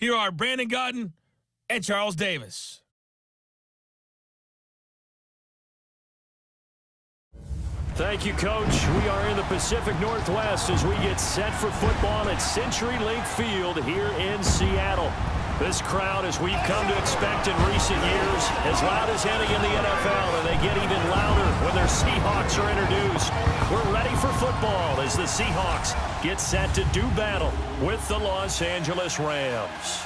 Here are Brandon Gaudin and Charles Davis. Thank you, Coach. We are in the Pacific Northwest as we get set for football at CenturyLink Field here in Seattle. This crowd, as we've come to expect in recent years, as loud as any in the NFL, and they get even louder when their Seahawks are introduced. We're ready for football as the Seahawks get set to do battle with the Los Angeles Rams.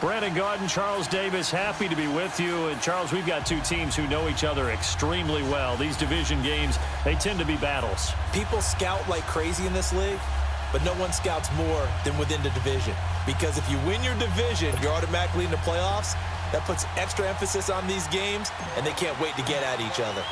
Brandon Gaudin, Charles Davis, happy to be with you. And, Charles, we've got two teams who know each other extremely well. These division games, they tend to be battles. People scout like crazy in this league, but no one scouts more than within the division. Because if you win your division, you're automatically in the playoffs. That puts extra emphasis on these games, and they can't wait to get at each other.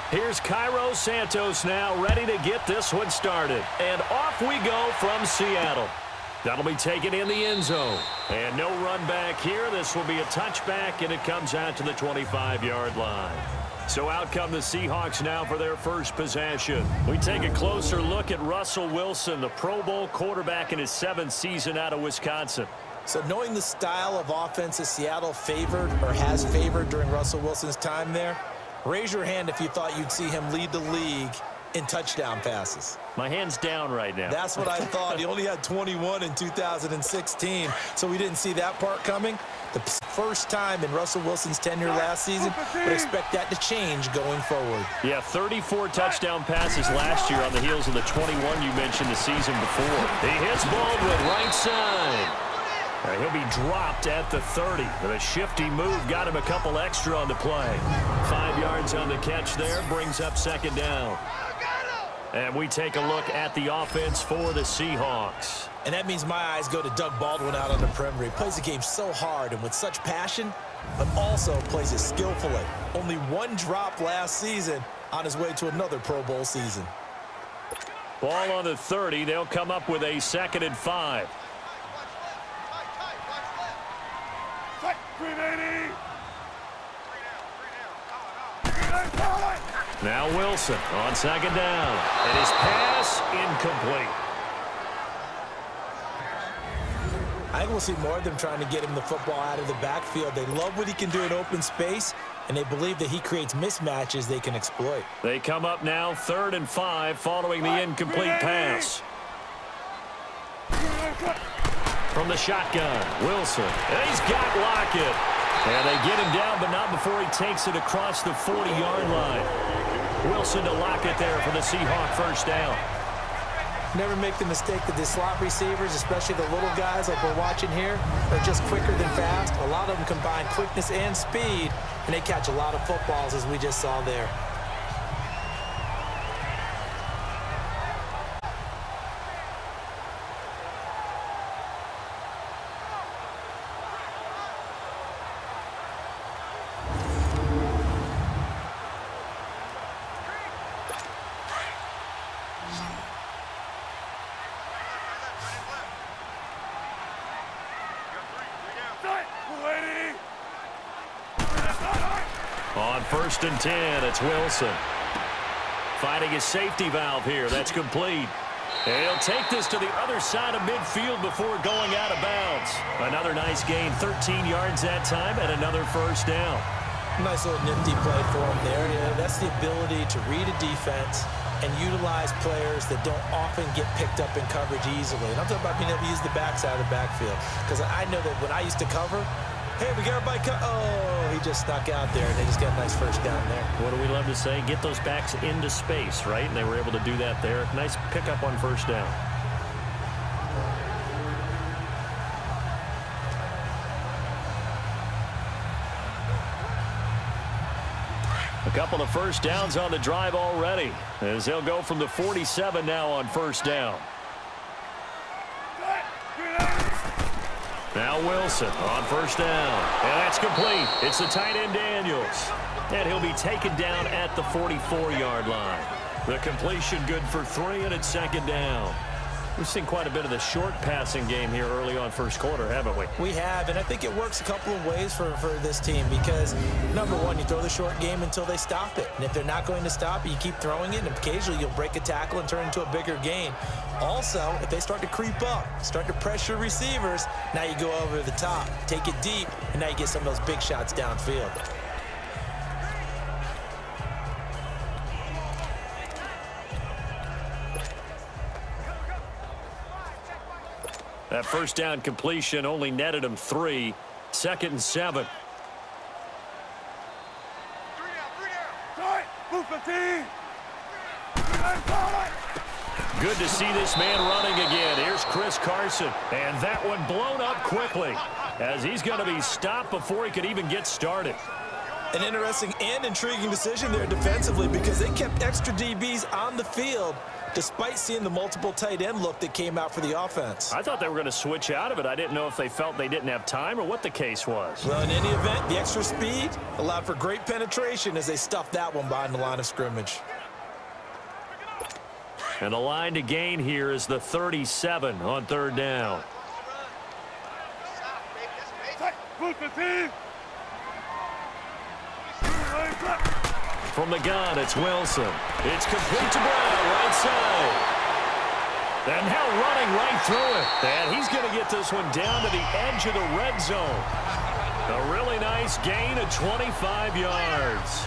Here's Cairo Santos now, ready to get this one started. And off we go from Seattle. That'll be taken in the end zone. And no run back here. This will be a touchback, and it comes out to the 25-yard line. So out come the Seahawks now for their first possession. We take a closer look at Russell Wilson, the Pro Bowl quarterback in his 7th season out of Wisconsin. So knowing the style of offense that Seattle favored or has favored during Russell Wilson's time there, raise your hand if you thought you'd see him lead the league in touchdown passes. My hand's down right now. That's what I thought. He only had 21 in 2016, so we didn't see that part coming. The first time in Russell Wilson's tenure last season, but expect that to change going forward. Yeah, 34 touchdown passes last year on the heels of the 21 you mentioned the season before. He hits Baldwin right side. He'll be dropped at the 30. The shifty move got him a couple extra on the play. 5 yards on the catch there, brings up second down. And we take a look at the offense for the Seahawks. And that means my eyes go to Doug Baldwin out on the perimeter. He plays the game so hard and with such passion, but also plays it skillfully. Only one drop last season on his way to another Pro Bowl season. Ball on the 30. They'll come up with a 2nd and 5. Now Wilson on 2nd down. And his pass incomplete. I think we'll see more of them trying to get him the football out of the backfield. They love what he can do in open space, and they believe that he creates mismatches they can exploit. They come up now 3rd and 5 following the incomplete pass. From the shotgun, Wilson. And he's got Lockett. And they get him down, but not before he takes it across the 40-yard line. Wilson to Lockett there for the Seahawk first down. Never make the mistake that the slot receivers, especially the little guys like we're watching here, are just quicker than fast. A lot of them combine quickness and speed, and they catch a lot of footballs, as we just saw there. On 1st and 10, it's Wilson. Finding his safety valve here. That's complete. And he'll take this to the other side of midfield before going out of bounds. Another nice gain, 13 yards that time, and another first down. Nice little nifty play for him there. Yeah, that's the ability to read a defense and utilize players that don't often get picked up in coverage easily. And I'm talking about being able to use the backside of the backfield. Because I know that when I used to cover, hey, we got everybody oh, he just snuck out there, and they just got a nice first down there. What do we love to say? Get those backs into space, right? And they were able to do that there. Nice pickup on first down. A couple of first downs on the drive already, as they'll go from the 47 now on first down. Now Wilson on first down. And that's complete. It's the tight end Daniels. And he'll be taken down at the 44-yard line. The completion good for 3, and it's 2nd down. We've seen quite a bit of the short passing game here early on first quarter, haven't we? We have, and I think it works a couple of ways for this team because, number one, you throw the short game until they stop it. And if they're not going to stop it, you keep throwing it, and occasionally you'll break a tackle and turn it into a bigger gain. Also, if they start to creep up, start to pressure receivers, now you go over the top, take it deep, and now you get some of those big shots downfield. That first down completion only netted him 3. 2nd and 7. Good to see this man running again. Here's Chris Carson. And that one blown up quickly as he's going to be stopped before he could even get started. An interesting and intriguing decision there defensively because they kept extra DBs on the field despite seeing the multiple tight end look that came out for the offense. I thought they were going to switch out of it. I didn't know if they felt they didn't have time or what the case was. Well, in any event, the extra speed allowed for great penetration as they stuffed that one behind the line of scrimmage. And the line to gain here is the 37 on 3rd down. From the gun, it's Wilson. It's complete to Brown, right side. And now running right through it. And he's going to get this one down to the edge of the red zone. A really nice gain of 25 yards.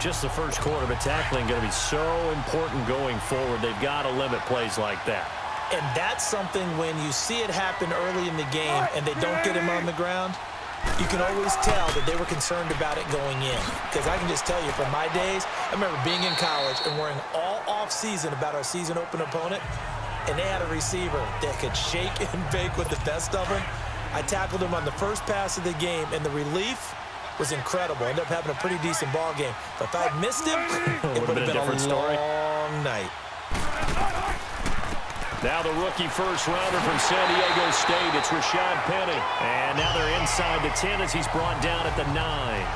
Just the first quarter, but tackling going to be so important going forward. They've got to limit plays like that. And that's something when you see it happen early in the game and they don't get him on the ground, you can always tell that they were concerned about it going in. Because I can just tell you from my days, I remember being in college and worrying all off-season about our season open opponent, and they had a receiver that could shake and bake with the best of them. I tackled him on the first pass of the game, and the relief was incredible. Ended up having a pretty decent ball game. But if I'd missed him, it would have been a different story. Long night. Now the rookie first-rounder from San Diego State, it's Rashad Penny. And now they're inside the 10 as he's brought down at the 9.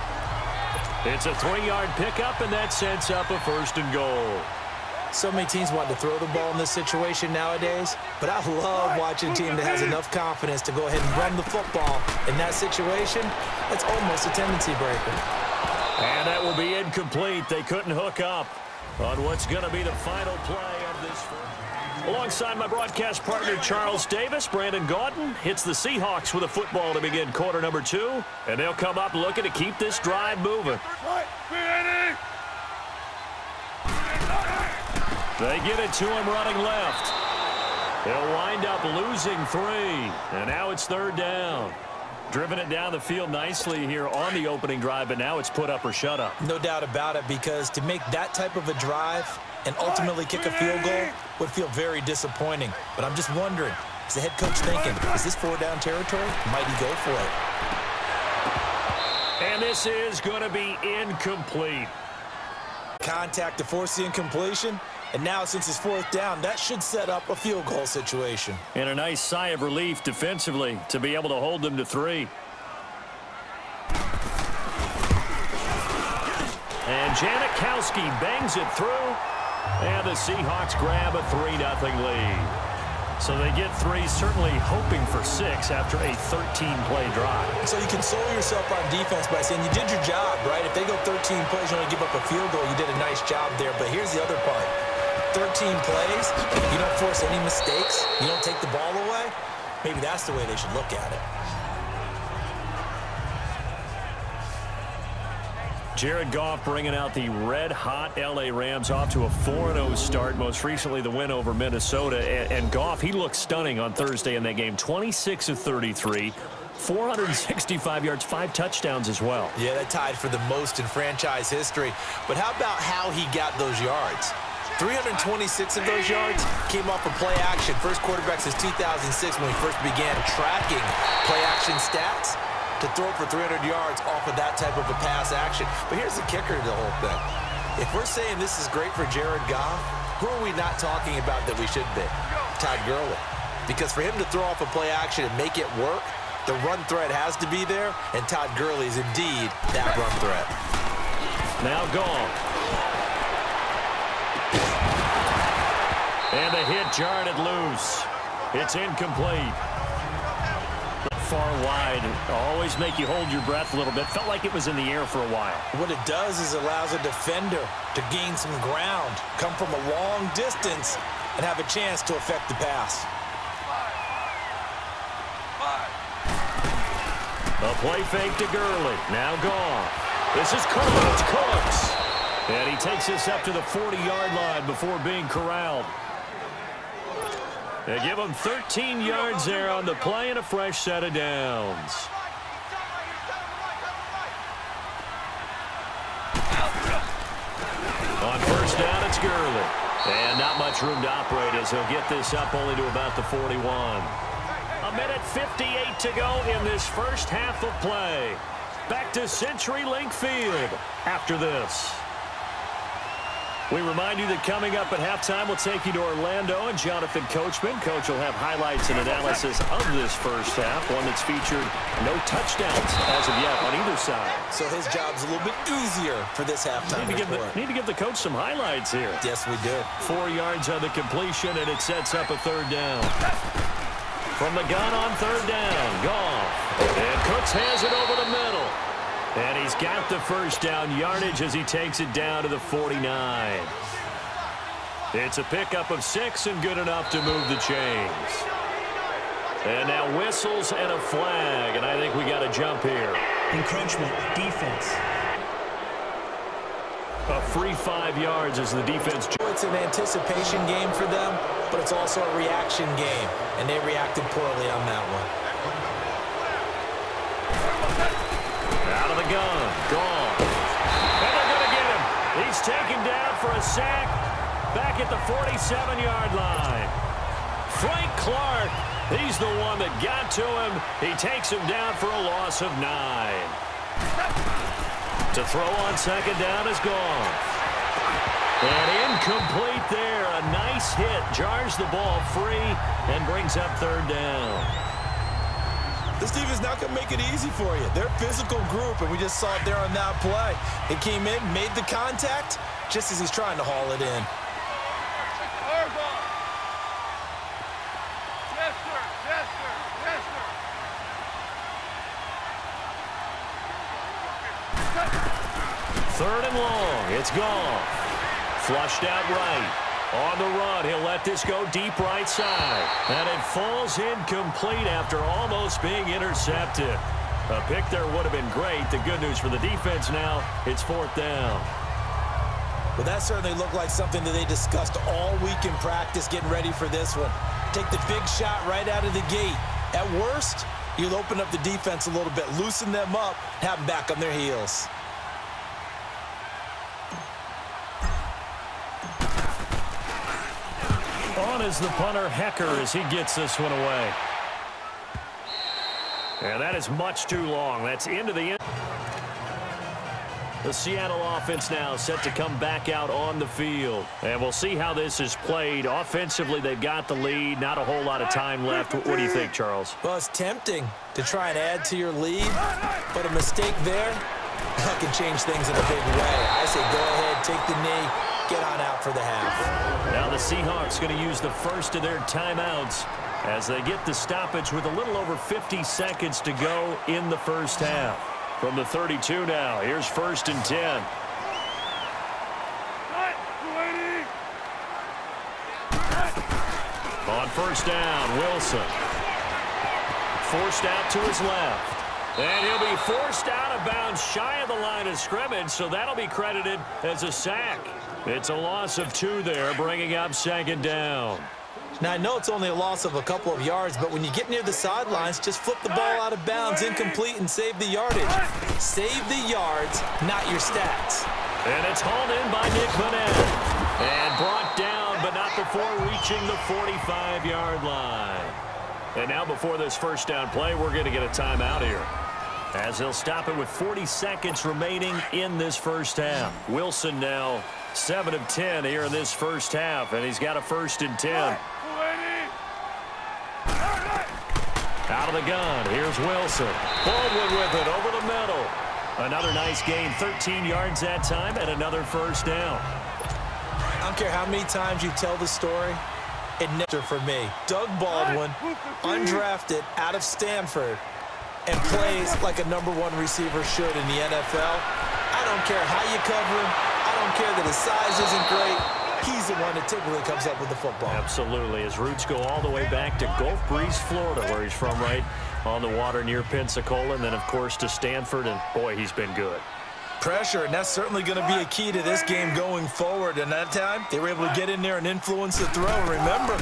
It's a 3-yard pickup, and that sets up a 1st and goal. So many teams want to throw the ball in this situation nowadays, but I love watching a team that has enough confidence to go ahead and run the football. In that situation, that's almost a tendency breaker. And that will be incomplete. They couldn't hook up on what's going to be the final play of this. Alongside my broadcast partner, Charles Davis, Brandon Gaudin hits the Seahawks with a football to begin quarter number 2. And they'll come up looking to keep this drive moving. They get it to him running left. He'll wind up losing 3. And now it's 3rd down. Driven it down the field nicely here on the opening drive, but now it's put up or shut up. No doubt about it, because to make that type of a drive and ultimately kick a field goal would feel very disappointing. But I'm just wondering, is the head coach thinking, is this 4-down territory? Might he go for it? And this is going to be incomplete. Contact to force the incompletion. And now, since it's 4th down, that should set up a field goal situation. And a nice sigh of relief defensively to be able to hold them to 3. And Janikowski bangs it through. And the Seahawks grab a 3-0 lead. So they get 3, certainly hoping for 6 after a 13-play drive. So you console yourself on defense by saying you did your job, right? If they go 13 plays, you only give up a field goal, you did a nice job there. But here's the other part. 13 plays, you don't force any mistakes, you don't take the ball away. Maybe that's the way they should look at it. Jared Goff bringing out the red-hot L.A. Rams off to a 4-0 start, most recently the win over Minnesota. And Goff, he looked stunning on Thursday in that game, 26 of 33, 465 yards, 5 touchdowns as well. Yeah, that tied for the most in franchise history. But how about how he got those yards? 326 of those yards came off of play action. First quarterback since 2006 when we first began tracking play action stats to throw for 300 yards off of that type of a pass action. But here's the kicker to the whole thing. If we're saying this is great for Jared Goff, who are we not talking about that we should be? Todd Gurley. Because for him to throw off a play action and make it work, the run threat has to be there, and Todd Gurley is indeed that run threat. Now gone. And the hit jarred it loose. It's incomplete. Far wide. Always make you hold your breath a little bit. Felt like it was in the air for a while. What it does is allows a defender to gain some ground, come from a long distance, and have a chance to affect the pass. A play fake to Gurley. Now gone. This is Cooks. And he takes us up to the 40-yard line before being corralled. They give him 13 yards there on the play and a fresh set of downs. On first down, it's Gurley. And not much room to operate as he'll get this up only to about the 41. A minute 58 to go in this first half of play. Back to CenturyLink Field after this. We remind you that coming up at halftime, we'll take you to Orlando and Jonathan Coachman. Coach will have highlights and analysis of this first half, one that's featured no touchdowns as of yet on either side. So his job's a little bit easier for this halftime report. Need to give the coach some highlights here. Yes, we do. 4 yards on the completion, and it sets up a third down. From the gun on third down, Goff. And Cooks has it over the middle. And he's got the first down yardage as he takes it down to the 49. It's a pickup of 6 and good enough to move the chains. And now whistles and a flag, and I think we got a jump here. Encroachment, defense. A free 5 yards as the defense. It's an anticipation game for them, but it's also a reaction game, and they reacted poorly on that one. Out of the gun, gone. And they're going to get him. He's taken down for a sack back at the 47-yard line. Frank Clark, he's the one that got to him. He takes him down for a loss of 9. To throw on second down is gone. And incomplete there. A nice hit. Jars the ball free and brings up third down. This team is not going to make it easy for you. They're a physical group, and we just saw it there on that play. It came in, made the contact, just as he's trying to haul it in. Yes, sir. Yes, sir. Yes, sir. Third and long. It's gone. Flushed out right. On the run, he'll let this go deep right side. And it falls incomplete after almost being intercepted. A pick there would have been great. The good news for the defense now, it's fourth down. Well, that certainly looked like something that they discussed all week in practice getting ready for this one. Take the big shot right out of the gate. At worst, you'll open up the defense a little bit, loosen them up, have them back on their heels. On is the punter, Hecker, as he gets this one away. And that is much too long. That's into the end. The Seattle offense now set to come back out on the field. And we'll see how this is played. Offensively, they've got the lead. Not a whole lot of time left. What do you think, Charles? Well, it's tempting to try and add to your lead, but a mistake there can change things in a big way. I say go ahead, take the knee, get on out for the half. Now the Seahawks going to use the first of their timeouts as they get the stoppage with a little over 50 seconds to go in the first half. From the 32 now, here's first and 10. On first down, Wilson. Forced out to his left. And he'll be forced out of bounds shy of the line of scrimmage, so that'll be credited as a sack. It's a loss of 2 there, bringing up second down. Now, I know it's only a loss of a couple of yards, but when you get near the sidelines, just flip the ball out of bounds, incomplete, and save the yardage. Save the yards, not your stats. And it's hauled in by Nick Vanette. And brought down, but not before reaching the 45-yard line. And now before this first down play, we're going to get a timeout here, as they'll stop it with 40 seconds remaining in this first half. Wilson now 7 of 10 here in this first half, and he's got a first and 10. Out of the gun, here's Wilson. Baldwin with it over the middle. Another nice gain, 13 yards that time, and another first down. I don't care how many times you tell the story, And for me, Doug Baldwin, undrafted out of Stanford, and plays like a #1 receiver should in the NFL. I don't care how you cover him. I don't care that his size isn't great. He's the one that typically comes up with the football. Absolutely. His roots go all the way back to Gulf Breeze, Florida, where he's from, right on the water near Pensacola, and then, of course, to Stanford, and, boy, he's been good. Pressure, and that's certainly going to be a key to this game going forward. And that time, they were able to get in there and influence the throw. Remember,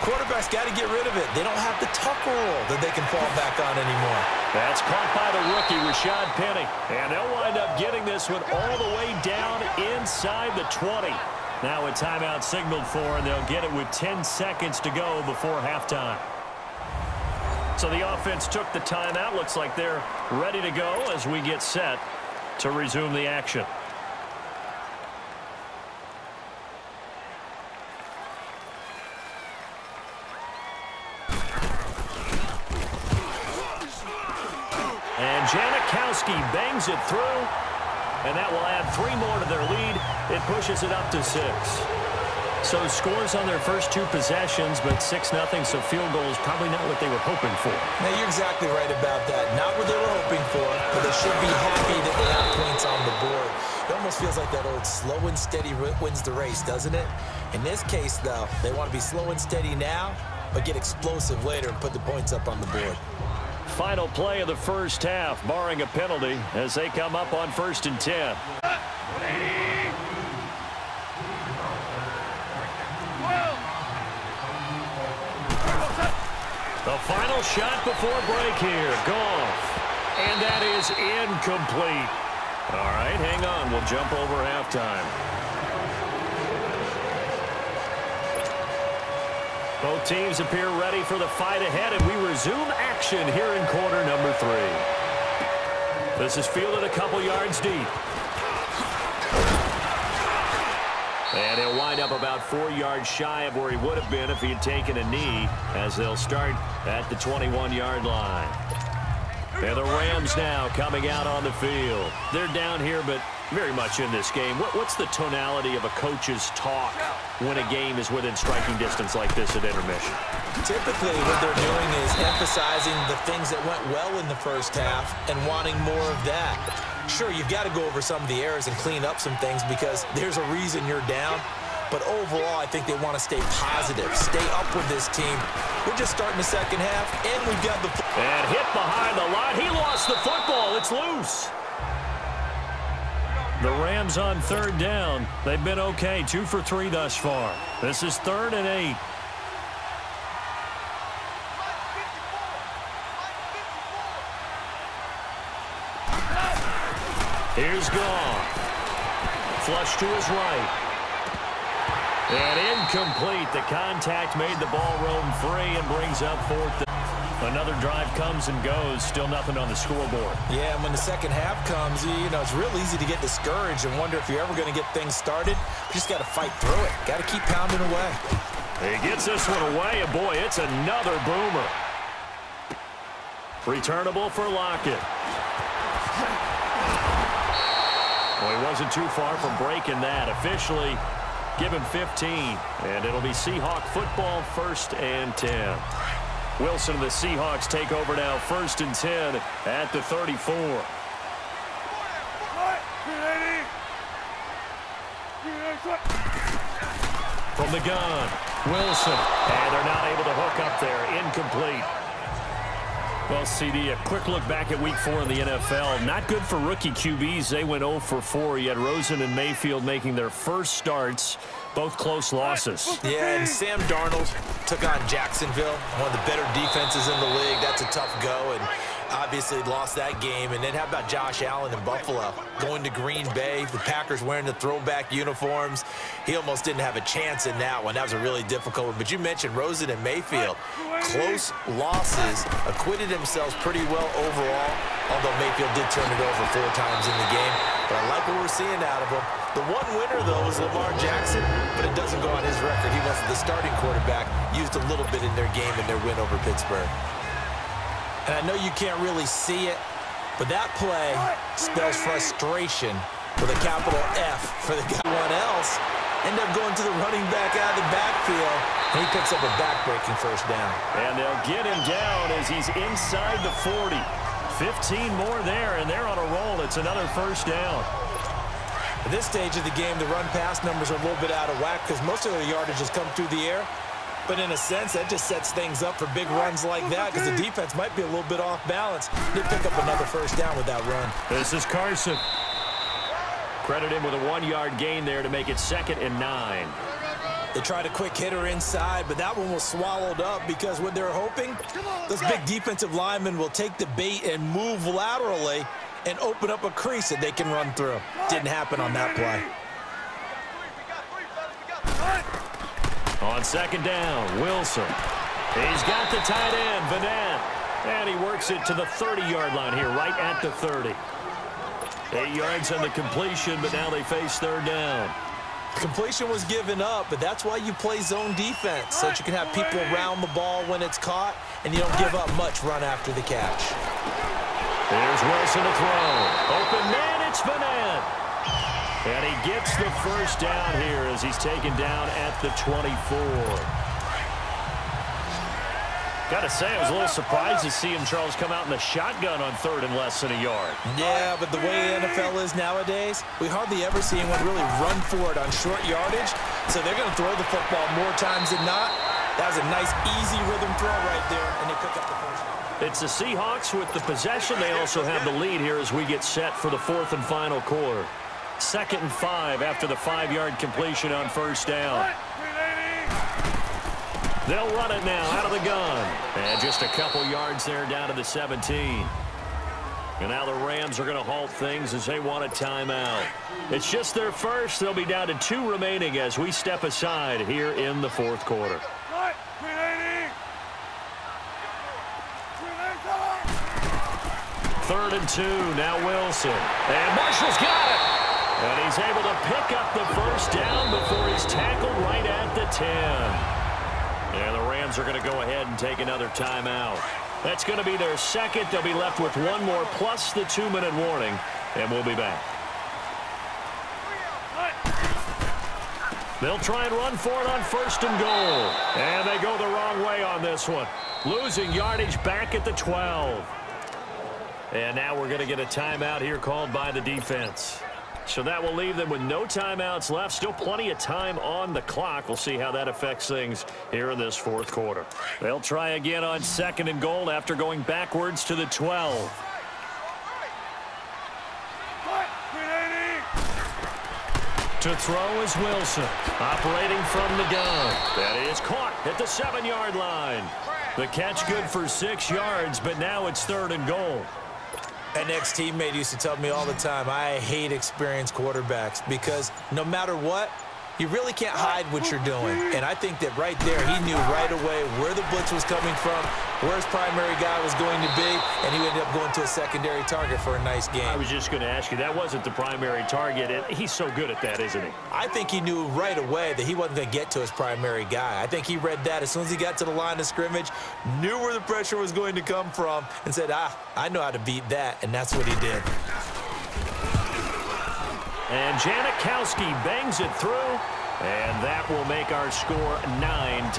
quarterbacks got to get rid of it. They don't have the tuck roll that they can fall back on anymore. That's caught by the rookie, Rashad Penny. And they'll wind up getting this one all the way down inside the 20. Now a timeout signaled for, and they'll get it with 10 seconds to go before halftime. So the offense took the timeout. Looks like they're ready to go as we get set to resume the action. And Janikowski bangs it through, and that will add 3 more to their lead. It pushes it up to 6. So scores on their first 2 possessions, but 6-0, so field goal is probably not what they were hoping for. Now, you're exactly right about that. Not what they were hoping for, but they should be happy that they have points on the board. It almost feels like that old slow and steady wins the race, doesn't it? In this case, though, they want to be slow and steady now, but get explosive later and put the points up on the board. Final play of the first half, barring a penalty, as they come up on 1st and 10. The final shot before break here. Goff. And that is incomplete. All right, hang on. We'll jump over halftime. Both teams appear ready for the fight ahead, and we resume action here in quarter number 3. This is fielded a couple yards deep. And he'll wind up about 4 yards shy of where he would have been if he had taken a knee, as they'll start at the 21-yard line. And the Rams now coming out on the field. They're down here, but very much in this game. What's the tonality of a coach's talk when a game is within striking distance like this at intermission? Typically, what they're doing is emphasizing the things that went well in the first half and wanting more of that. Sure, you've got to go over some of the errors and clean up some things because there's a reason you're down. But overall, I think they want to stay positive, stay up with this team. We're just starting the second half, and we've got the... And hit behind the line. He lost the football. It's loose. The Rams on 3rd down. They've been okay, 2 for 3 thus far. This is 3rd and 8. Here's Goff. Flush to his right. And incomplete. The contact made the ball roam free and brings up 4th. Another drive comes and goes. Still nothing on the scoreboard. Yeah, and when the second half comes, you know, it's real easy to get discouraged and wonder if you're ever going to get things started. You just got to fight through it. Got to keep pounding away. He gets this one away, and boy, it's another boomer. Returnable for Lockett. Well, he wasn't too far from breaking that. Officially, give him 15. And it'll be Seahawk football, 1st and 10. Wilson and the Seahawks take over now, 1st and 10 at the 34. From the gun, Wilson. And they're not able to hook up there. Incomplete. Well, CD, a quick look back at Week 4 in the NFL. Not good for rookie QBs. They went 0 for 4. You had Rosen and Mayfield making their first starts. Both close losses. Yeah, and Sam Darnold took on Jacksonville, one of the better defenses in the league. That's a tough go, and obviously lost that game. And then how about Josh Allen in Buffalo? Going to Green Bay, the Packers wearing the throwback uniforms. He almost didn't have a chance in that one. That was a really difficult one. But you mentioned Rosen and Mayfield. Close losses, acquitted themselves pretty well overall, although Mayfield did turn it over 4 times in the game. But I like what we're seeing out of him. The one winner, though, is Lamar Jackson, but it doesn't go on his record. He wasn't the starting quarterback, used a little bit in their game in their win over Pittsburgh. And I know you can't really see it, but that play spells frustration with a capital F for the guy. Everyone else ended up going to the running back out of the backfield, And he picks up a back-breaking first down. And they'll get him down as he's inside the 40. 15 more there, and they're on a roll. It's another first down. At this stage of the game, the run-pass numbers are a little bit out of whack because most of their yardage has come through the air. But in a sense, that just sets things up for big runs like that because the defense might be a little bit off balance. They pick up another first down with that run. This is Carson. Credit him with a 1-yard gain there to make it 2nd and 9. They tried a quick hitter inside, but that one was swallowed up because what they're hoping, those big defensive linemen will take the bait and move laterally and open up a crease that they can run through. Didn't happen on that play. On 2nd down, Wilson. He's got the tight end, Vanette. And he works it to the 30-yard line here, right at the 30. 8 yards on the completion, but now they face 3rd down. Completion was given up, but that's why you play zone defense, so that you can have people around the ball when it's caught, and you don't give up much run after the catch. There's Wilson to throw. Open man, it's Vanette. And he gets the first down here as he's taken down at the 24. Got to say, I was a little surprised to see him, Charles, come out in the shotgun on 3rd and less than a yard. Yeah, but the way the NFL is nowadays, we hardly ever see anyone really run for it on short yardage. So they're going to throw the football more times than not. That was a nice, easy rhythm throw right there, and they pick up the first down. It's the Seahawks with the possession. They also have the lead here as we get set for the 4th and final quarter. 2nd and 5 after the 5-yard completion on first down. They'll run it now out of the gun. And just a couple yards there down to the 17. And now the Rams are going to halt things as they want a timeout. It's just their first. They'll be down to 2 remaining as we step aside here in the 4th quarter. 3rd and 2. Now Wilson. And Marshall's got it. And he's able to pick up the first down before he's tackled right at the 10. And the Rams are going to go ahead and take another timeout. That's going to be their second. They'll be left with 1 more plus the 2-minute warning, and we'll be back. They'll try and run for it on 1st and goal. And they go the wrong way on this one. Losing yardage back at the 12. And now we're going to get a timeout here called by the defense. So that will leave them with no timeouts left. Still plenty of time on the clock. We'll see how that affects things here in this 4th quarter. They'll try again on 2nd and goal after going backwards to the 12. To throw is Wilson. Operating from the gun. That is caught at the 7-yard line. The catch good for 6 yards, but now it's 3rd and goal. An ex-teammate used to tell me all the time, I hate experienced quarterbacks because no matter what, you really can't hide what you're doing. And I think that right there, he knew right away where the blitz was coming from, where his primary guy was going to be, and he ended up going to a secondary target for a nice game. I was just going to ask you, that wasn't the primary target. He's so good at that, isn't he? I think he knew right away that he wasn't going to get to his primary guy. I think he read that as soon as he got to the line of scrimmage, knew where the pressure was going to come from, and said, I know how to beat that, and that's what he did. And Janikowski bangs it through, and that will make our score 9-0.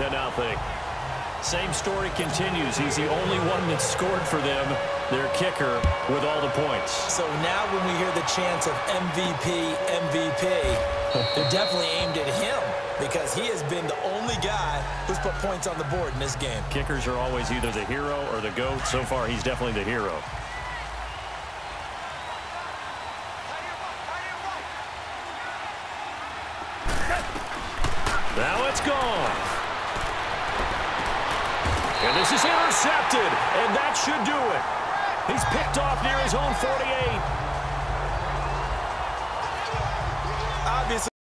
Same story continues. He's the only one that scored for them, their kicker, with all the points. So now when we hear the chants of MVP, MVP, they're definitely aimed at him because he has been the only guy who's put points on the board in this game. Kickers are always either the hero or the GOAT. So far, he's definitely the hero. Now it's gone. And this is intercepted, and that should do it. He's picked off near his own 48.